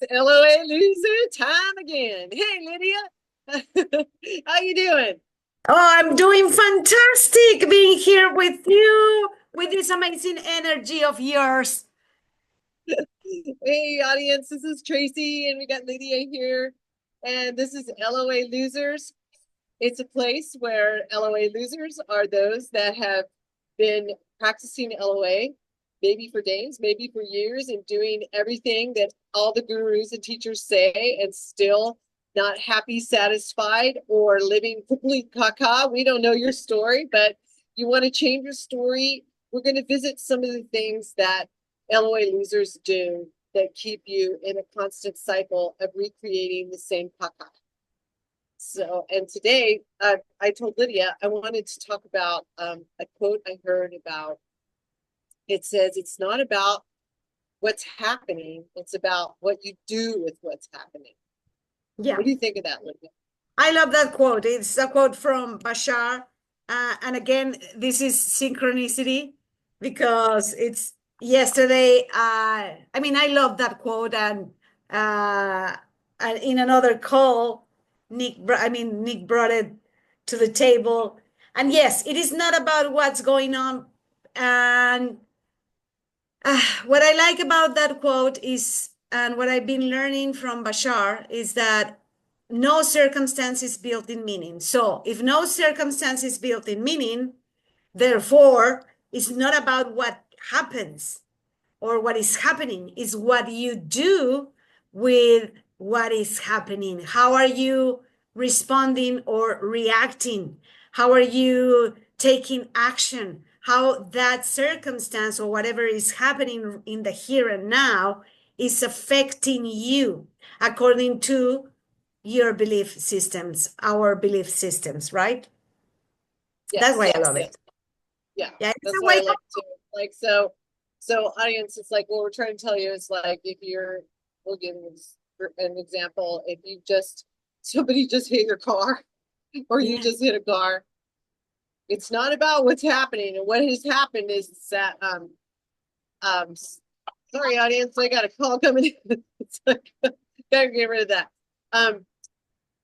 LOA loser time again. Hey, Lydia. How you doing? Oh, I'm doing fantastic being here with you with this amazing energy of yours. Hey, audience. This is Tracy, and we got Lydia here. And this is LOA Losers. It's a place where LOA losers are those that have been practicing LOA, maybe for days, maybe for years, and doing everything that all the gurus and teachers say, and still not happy, satisfied, or living complete caca. We don't know your story, but you want to change your story. We're going to visit some of the things that LOA losers do that keep you in a constant cycle of recreating the same caca. So, and today I told Lydia I wanted to talk about a quote I heard about. It says, it's not about what's happening, it's about what you do with what's happening. Yeah, What do you think of that, Lydia? I love that quote. It's a quote from Bashar. And again, this is synchronicity because it's yesterday. I love that quote. And in another call, Nick brought it to the table. And yes, it is not about what's going on. And what I like about that quote is, and what I've been learning from Bashar is that no circumstance is built in meaning. So if no circumstance is built in meaning, therefore, it's not about what happens or what is happening, it's what you do with what is happening. How are you responding or reacting? How are you taking action? How that circumstance or whatever is happening in the here and now is affecting you according to your belief systems, our belief systems, right? That's Yes, why I love yes, it. yeah. Yeah, it's That's a what I way. like to like. So audience, it's like what we're trying to tell you is like if you're, we'll give you an example. If you just somebody just hit your car, or you Yeah. just hit a car, it's not about what's happening. And what has happened is that um sorry, audience, I got a call coming in. It's like, gotta get rid of that. Um,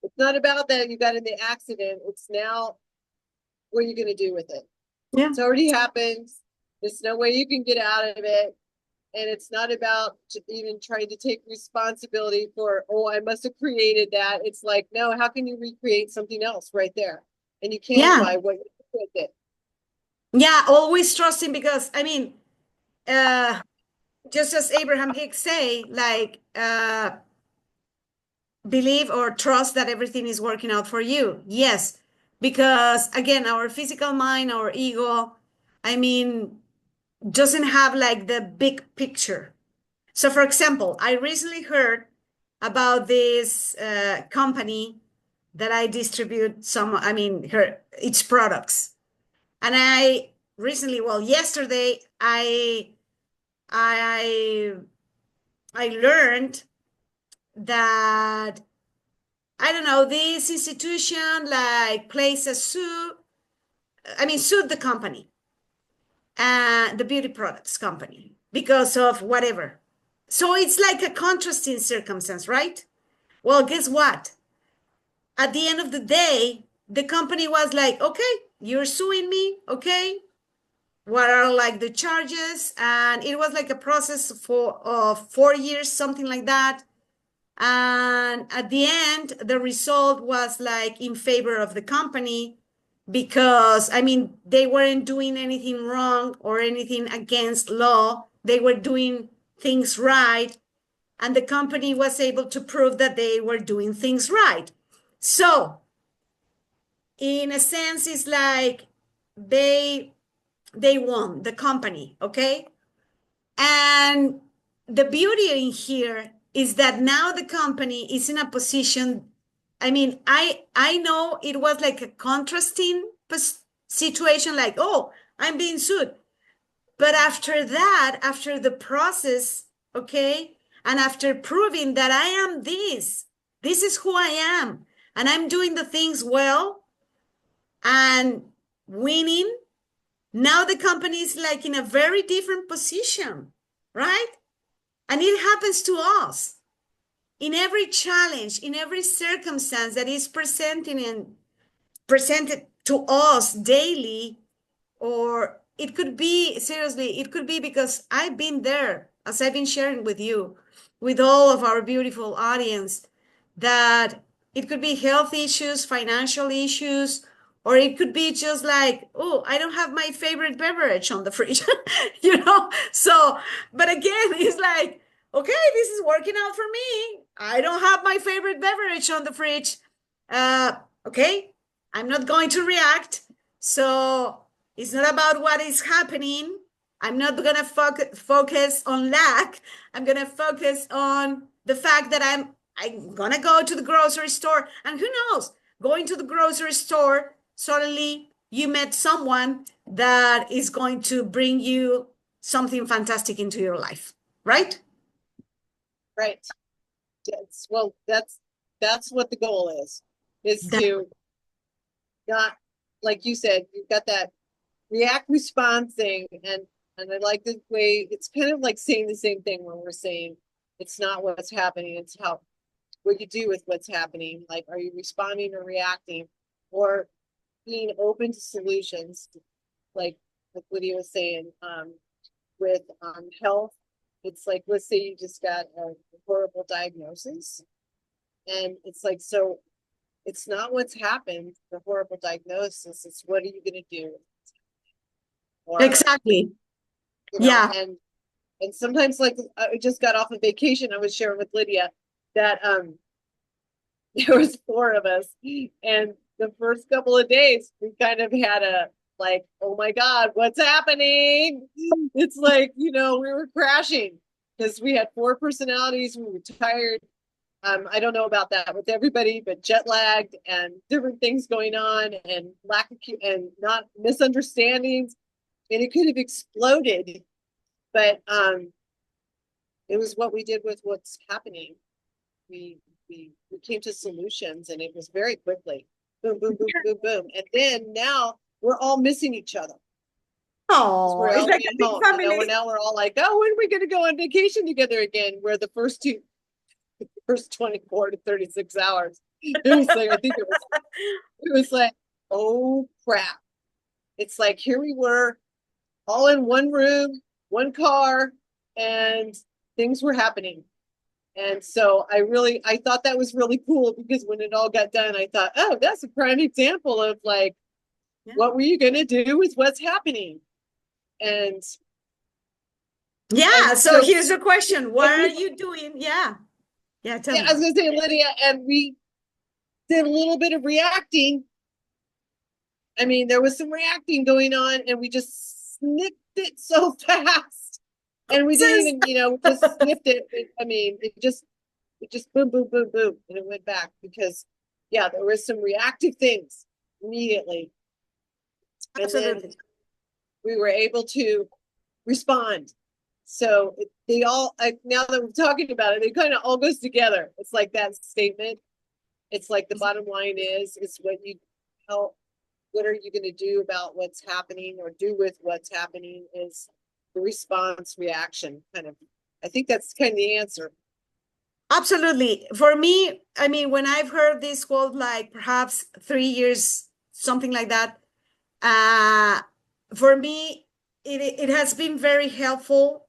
it's not about that you got in the accident. It's now what are you gonna do with it? Yeah. It's already happened. There's no way you can get out of it. And it's not about even trying to take responsibility for, oh, I must have created that. It's like, no, how can you recreate something else right there? And you can Yeah. by what you do with it. Yeah. Always trusting because uh just as Abraham Hicks say, believe or trust that everything is working out for you. Yes, because again, our physical mind, our ego, I mean, doesn't have like the big picture. So, for example, I recently heard about this company that I distribute its products, and I recently, well, yesterday, I I learned that I don't know, this institution like plays a suit, sued the company, the beauty products company, because of whatever. So it's like a contrasting circumstance, right? Well, guess what? At the end of the day, the company was like, okay, you're suing me, okay? What are like the charges? And it was like a process for 4 years, something like that. And at the end, the result was like in favor of the company because, I mean, they weren't doing anything wrong or anything against law. They were doing things right. And the company was able to prove that they were doing things right. So, in a sense, it's like they they won the company, okay? And the beauty in here is that now the company is in a position. I know it was like a contrasting situation, like, oh, I'm being sued. But after that, after the process, okay, and after proving that I am this is who I am, and I'm doing the things well and winning, now the company is like in a very different position, right? And it happens to us. in every challenge, in every circumstance that is presented to us daily, or it could be, seriously, it could be because I've been there, as I've been sharing with you, with all of our beautiful audience, that it could be health issues, financial issues, or it could be just like, oh, I don't have my favorite beverage on the fridge, you know? So, but again, it's like, okay, this is working out for me. I don't have my favorite beverage on the fridge. Uh, okay, I'm not going to react. So it's not about what is happening. I'm not going to focus on lack. I'm going to focus on the fact that I'm going to go to the grocery store. And who knows, going to the grocery store, suddenly you met someone that is going to bring you something fantastic into your life, right? Right. Well, that's what the goal is That, to not, like you said, you've got that react response thing, and I like the way it's kind of like saying the same thing when we're saying it's not what's happening, it's how what you do with what's happening. Like, are you responding or reacting, or being open to solutions? Like Lydia was saying, with health, it's like, let's say you just got a horrible diagnosis, and it's like, so it's not what's happened, the horrible diagnosis, it's what are you going to do, or exactly. you know, Yeah. and sometimes, like, I just got off of vacation, I was sharing with Lydia that there was four of us, and the first couple of days we kind of had a like, oh my god, what's happening? It's like, we were crashing because we had four personalities, we were tired. I don't know about that with everybody, but jet lagged and different things going on, and lack of and not misunderstandings, and it could have exploded. But it was what we did with what's happening. We came to solutions, and it was very quickly. Boom, boom, boom, boom, boom. And then now we're all missing each other. Oh, We're it's all like being a big home. family. Now we're all like, oh, when are we gonna go on vacation together again? Where the first 24 to 36 hours. It was like, I think it was like, oh crap. It's like, here we were all in one room, one car, and things were happening. And so I thought that was really cool, because when it all got done, I thought, oh, that's a prime example of like, Yeah. what were you going to do with what's happening? And, Yeah. and So so, here's the question. What and are we, you doing? Yeah. Yeah. Tell yeah, I me. was going to say, Lydia, and we did a little bit of reacting. I mean, there was some reacting going on, and we just snipped it so fast. And we didn't even, just snipped it. I mean, it just boom, boom, boom, boom, and it went back because, yeah, there was some reactive things immediately. And then Absolutely. we were able to respond. So they all, now that we're talking about it, it kind of all goes together. It's like that statement. It's like the bottom line is how, what are you going to do about what's happening, or do with what's happening, is the response reaction kind of. I think that's kind of the answer. Absolutely. For me, I mean, when I've heard this quote, like perhaps 3 years, something like that, uh, for me, it has been very helpful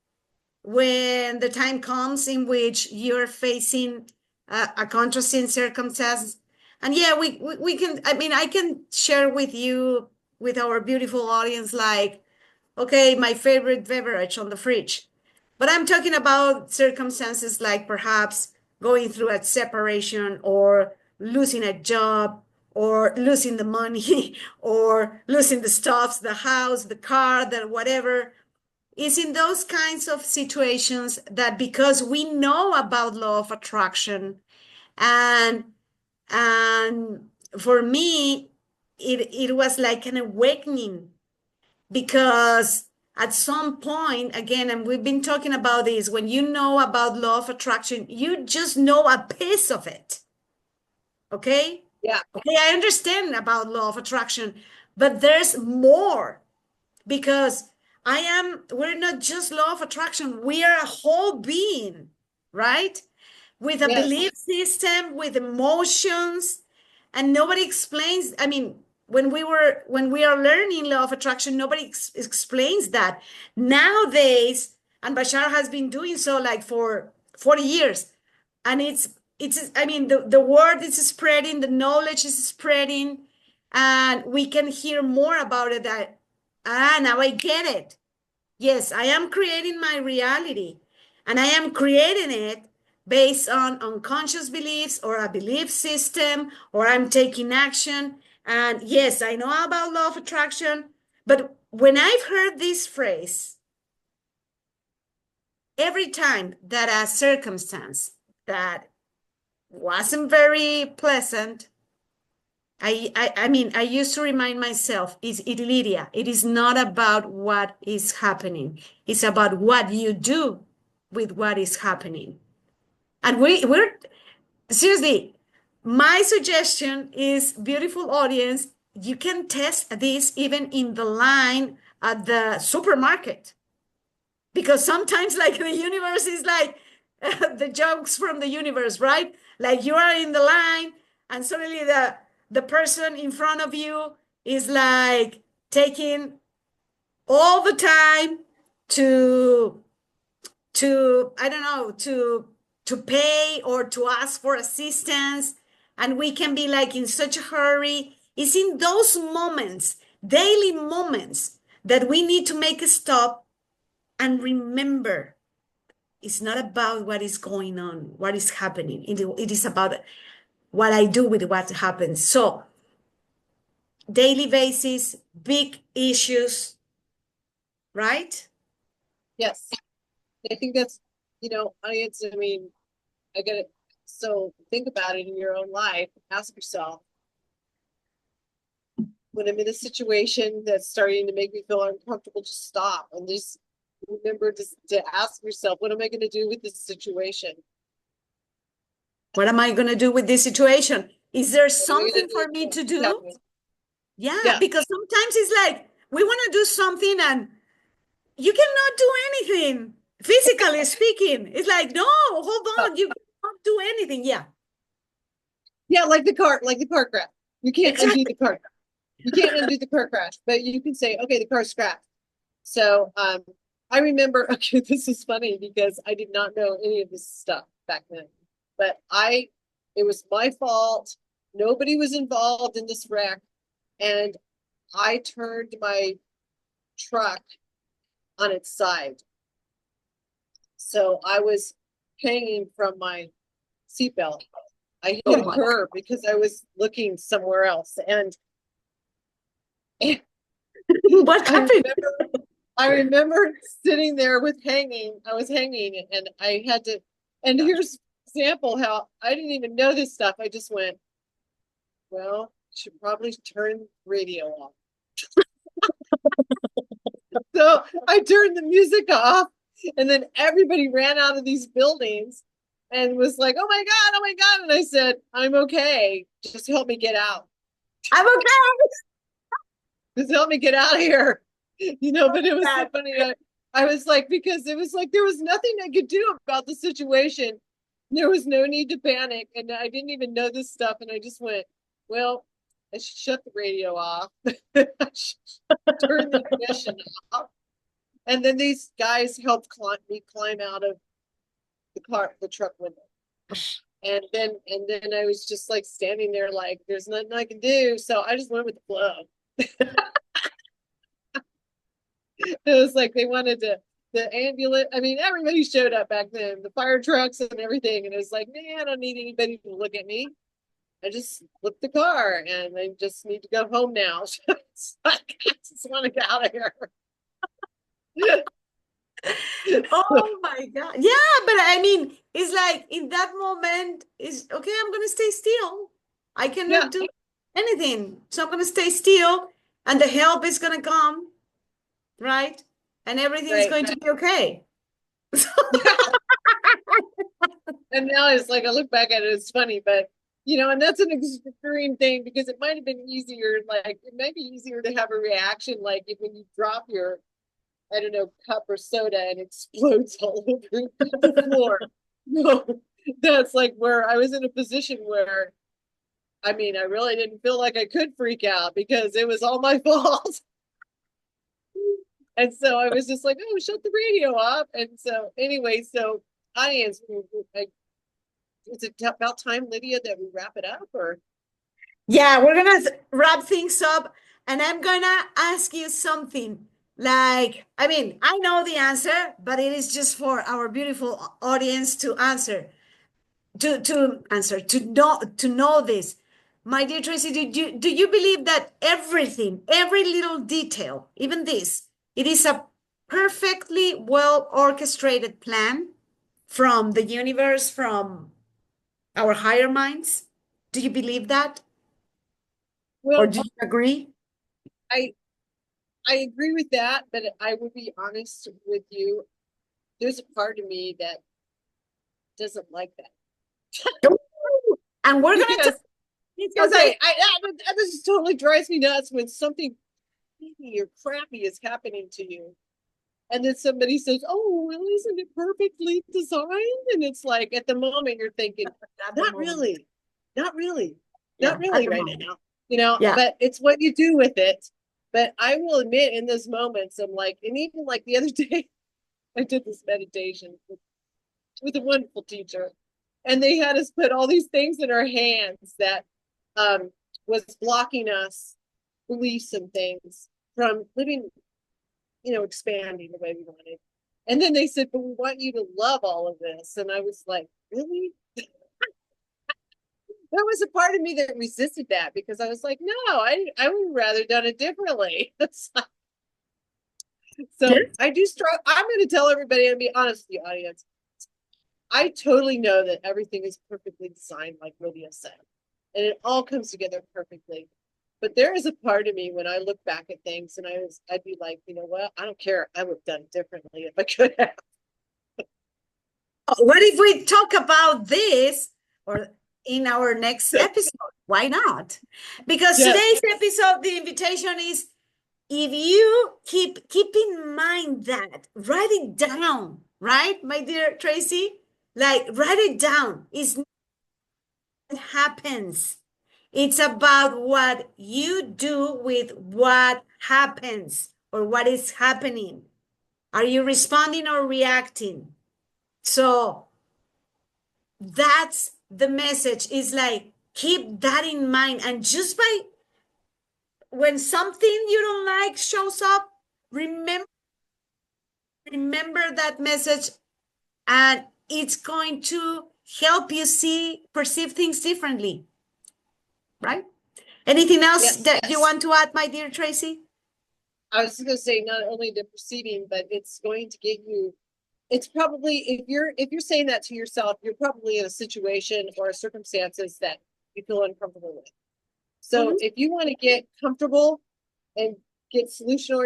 when the time comes in which you're facing a contrasting circumstance. And yeah, we can, I mean, I can share with you, with our beautiful audience, like, okay, my favorite beverage on the fridge. But I'm talking about circumstances like perhaps going through a separation, or losing a job, or losing the money, or losing the stuffs, the house, the car, the whatever. Is in those kinds of situations that, because we know about law of attraction, and and for me, it was like an awakening, because at some point, again, and we've been talking about this, when you know about law of attraction, you just know a piece of it. Okay. Yeah. Okay, I understand about law of attraction, but there's more, because we're not just law of attraction, we are a whole being, right? with a Yes. belief system, with emotions, and nobody explains. I mean, when we are learning law of attraction, nobody explains that. Nowadays, and Bashar has been doing so like for 40 years. And it's I mean the word is spreading, the knowledge is spreading, and we can hear more about it that now I get it. Yes, I am creating my reality, and I am creating it based on unconscious beliefs or a belief system, or I'm taking action. And yes, I know about law of attraction, but when I've heard this phrase, every time that a circumstance that wasn't very pleasant, I mean, I used to remind myself, Lydia, it is not about what is happening. It's about what you do with what is happening. And we're seriously, my suggestion is, beautiful audience, you can test this even in the line at the supermarket. Because sometimes, like, the universe is like the jokes from the universe, right? Like, you are in the line, and suddenly the person in front of you is like taking all the time to I don't know, to pay or to ask for assistance, and we can be like in such a hurry. It's in those moments, daily moments, that we need to make a stop and remember, it's not about what is going on, what is happening. It is about what I do with what happens. So, daily basis, big issues, right? Yes. I think that's, I mean, I get it. So think about it in your own life. Ask yourself, when I'm in a situation that's starting to make me feel uncomfortable, just stop and just remember to ask yourself, what am I going to do with this situation? What am I going to do with this situation? Is there What am I going something to do for me with to what's do? happening? Yeah, Yeah. because sometimes it's like we want to do something and you cannot do anything, physically speaking. It's like, no, hold Oh, on, you cannot do anything. Yeah, yeah, like the car crash. You can't undo exactly. the car. You can't undo the car crash, but you can say, okay, the car's scratched. So I remember, okay, this is funny because I did not know any of this stuff back then, but it was my fault. Nobody was involved in this wreck. And I turned my truck on its side. So I was hanging from my seatbelt. I hit Oh a my. curb because I was looking somewhere else. And I What happened? remember I remember sitting there with hanging. I was hanging and I had to, and here's an example how I didn't even know this stuff. I just went, well, should probably turn the radio off. So I turned the music off, and then everybody ran out of these buildings and was like, oh my God, oh my God. And I said, I'm okay. Just help me get out. I'm okay. Just help me get out of here. But it was so funny. I was like, because it was like there was nothing I could do about the situation. There was no need to panic. And I didn't even know this stuff. And I just went, well, I should shut the radio off. I should turn the ignition off. And then these guys helped me climb out of the truck window. And then I was just like standing there like there's nothing I can do. So I just went with the flow. It was like they wanted the ambulance. I mean, everybody showed up back then, the fire trucks and everything. And it was like, man, I don't need anybody to look at me. I just flipped the car and I just need to go home now. It's like, I just want to get out of here. Oh my God. Yeah, but I mean, it's like in that moment, is okay, I'm gonna stay still. I Yeah, cannot do anything. So I'm gonna stay still, and the help is gonna come, right? And everything is right. going to be okay. And now it's like I look back at it, it's funny, but and that's an extreme thing because it might have been easier, like it might be easier to have a reaction like if when you drop your, I don't know, cup or soda and explodes all over the floor. No, That's like where I was in a position where, I mean, I really didn't feel like I could freak out because it was all my fault. And so I was just like, oh, shut the radio off. And so, anyway, so audience, is it about time, Lydia, that we wrap it up? Or Yeah, we're gonna wrap things up, and I'm gonna ask you something. Like, I mean, I know the answer, but it is just for our beautiful audience to answer, to answer, to know this. My dear Tracy, do you believe that everything, every little detail, even this, it is a perfectly well orchestrated plan from the universe, from our higher minds? Do you believe that? Or well, do you agree? I I agree with that, but I would be honest with you. There's a part of me that doesn't like that And we're going to because it's because okay. this just totally drives me nuts when something or crappy is happening to you. And then somebody says, oh, well, isn't it perfectly designed? And it's like at the moment you're thinking, At the not moment. really, not really, not Yeah, at really the right moment. now, you know, Yeah. but it's what you do with it. But I will admit in those moments, I'm like, and even like the other day, I did this meditation with a wonderful teacher, and they had us put all these things in our hands that um, was blocking us, beliefs and things from living, expanding the way we wanted. And then they said, but we want you to love all of this. And I was like, really? There was a part of me that resisted that because I was like, no, I would rather done it differently. So Yes. I do struggle. I'm going to tell everybody and be honest with the audience. I totally know that everything is perfectly designed, like Lydia said, and it all comes together perfectly. But there is a part of me when I look back at things and I'd be like, you know what? I don't care. I would have done it differently if I could have. What if we talk about this or in our next episode? Why not? Because Yes. today's episode, the invitation is if you keep in mind that, write it down, right, my dear Tracy? Like, write it down. It's not what happens. It's about what you do with what happens or what is happening. Are you responding or reacting? So that's the message. Is like, keep that in mind. And just by when something you don't like shows up, remember that message, and it's going to help you perceive things differently, right? Anything else Yes. that you want to add, my dear Tracy? I was just going to say not only the perceiving, but it's going to get you. It's probably if you're saying that to yourself, you're probably in a situation or circumstances that you feel uncomfortable with. So Mhm. if you want to get comfortable and get solution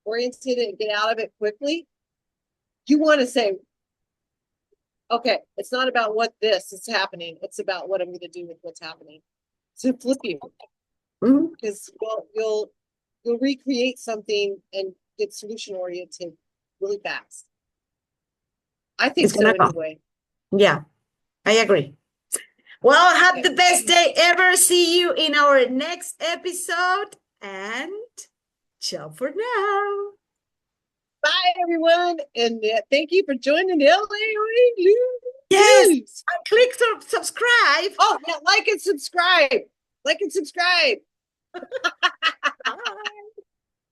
oriented and get out of it quickly, you want to say, okay, it's not about what this is happening. It's about what I'm going to do with what's happening. To flip you, Mhm. because you'll recreate something and get solution oriented really fast. I think It's so gonna go. anyway. Yeah, I agree. Well, have Okay. the best day ever. See you in our next episode. And ciao for now. Bye everyone, and thank you for joining the LA Yes, News. and click to subscribe. Oh yeah, like and subscribe. Like and subscribe.